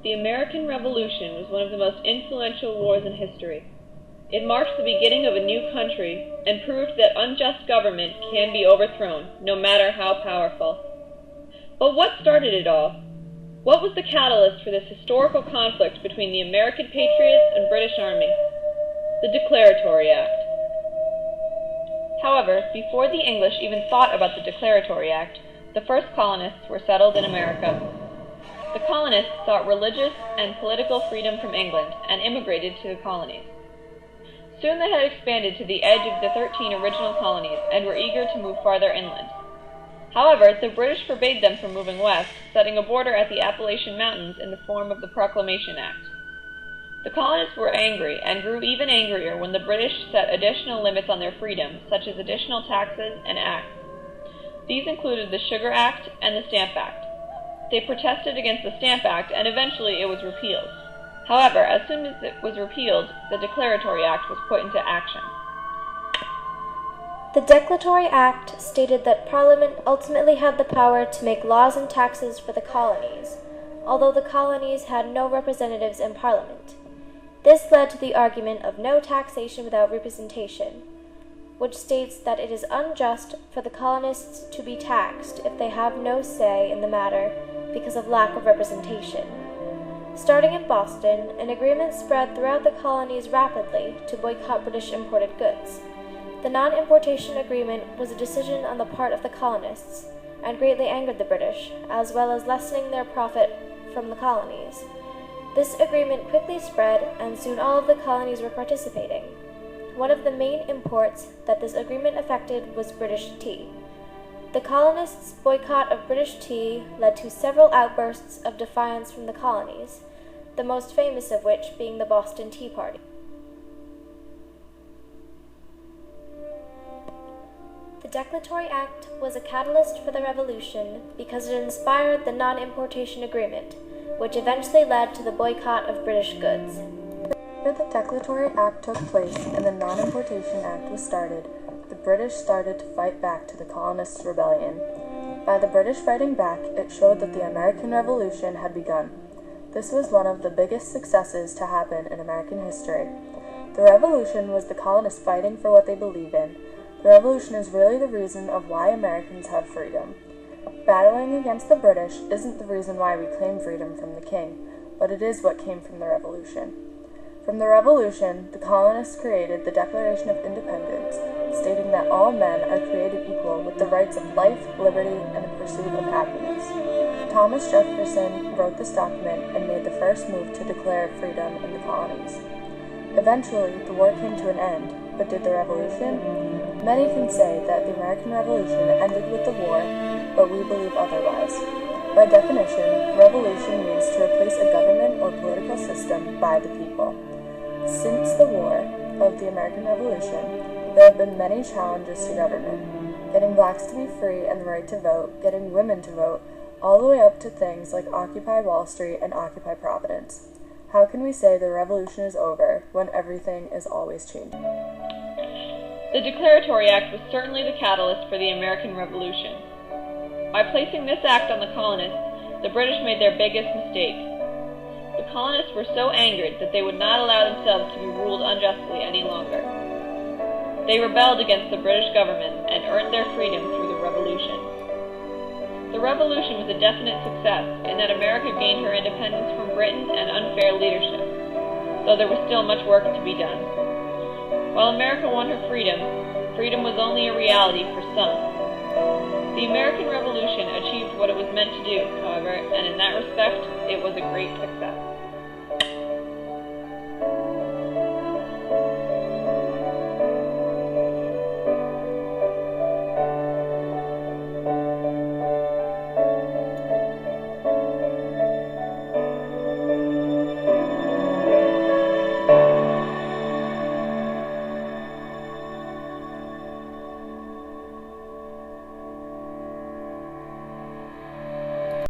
The American Revolution was one of the most influential wars in history. It marked the beginning of a new country and proved that unjust government can be overthrown, no matter how powerful. But what started it all? What was the catalyst for this historical conflict between the American patriots and British Army? The Declaratory Act. However, before the English even thought about the Declaratory Act, the first colonists were settled in America. The colonists sought religious and political freedom from England and immigrated to the colonies. Soon they had expanded to the edge of the 13 original colonies and were eager to move farther inland. However, the British forbade them from moving west, setting a border at the Appalachian Mountains in the form of the Proclamation Act. The colonists were angry and grew even angrier when the British set additional limits on their freedom, such as additional taxes and acts. These included the Sugar Act and the Stamp Act. They protested against the Stamp Act, and eventually it was repealed. However, as soon as it was repealed, the Declaratory Act was put into action. The Declaratory Act stated that Parliament ultimately had the power to make laws and taxes for the colonies, although the colonies had no representatives in Parliament. This led to the argument of no taxation without representation, which states that it is unjust for the colonists to be taxed if they have no say in the matter because of lack of representation. Starting in Boston, an agreement spread throughout the colonies rapidly to boycott British imported goods. The non-importation agreement was a decision on the part of the colonists and greatly angered the British, as well as lessening their profit from the colonies. This agreement quickly spread, and soon all of the colonies were participating. One of the main imports that this agreement affected was British tea. The colonists' boycott of British tea led to several outbursts of defiance from the colonies, the most famous of which being the Boston Tea Party. The Declaratory Act was a catalyst for the Revolution because it inspired the Non-Importation Agreement, which eventually led to the boycott of British goods. After the Declaratory Act took place and the Non-Importation Act was started, the British started to fight back to the colonists' rebellion. By the British fighting back, it showed that the American Revolution had begun. This was one of the biggest successes to happen in American history. The Revolution was the colonists fighting for what they believe in. The Revolution is really the reason of why Americans have freedom. Battling against the British isn't the reason why we claim freedom from the king, but it is what came from the Revolution. From the Revolution, the colonists created the Declaration of Independence, stating that all men are created equal with the rights of life, liberty, and the pursuit of happiness. Thomas Jefferson wrote this document and made the first move to declare freedom in the colonies. Eventually, the war came to an end, but did the revolution? Many can say that the American Revolution ended with the war, but we believe otherwise. By definition, revolution means to replace a government or political system by the people. Since the war of the American Revolution, there have been many challenges to government. Getting blacks to be free and the right to vote, getting women to vote, all the way up to things like Occupy Wall Street and Occupy Providence. How can we say the revolution is over when everything is always changing? The Declaratory Act was certainly the catalyst for the American Revolution. By placing this act on the colonists, the British made their biggest mistake. The colonists were so angered that they would not allow themselves to be ruled unjustly any longer. They rebelled against the British government and earned their freedom through the Revolution. The Revolution was a definite success in that America gained her independence from Britain and unfair leadership, though there was still much work to be done. While America won her freedom, freedom was only a reality for some. The American Revolution achieved what it was meant to do, however, and in that respect, it was a great success.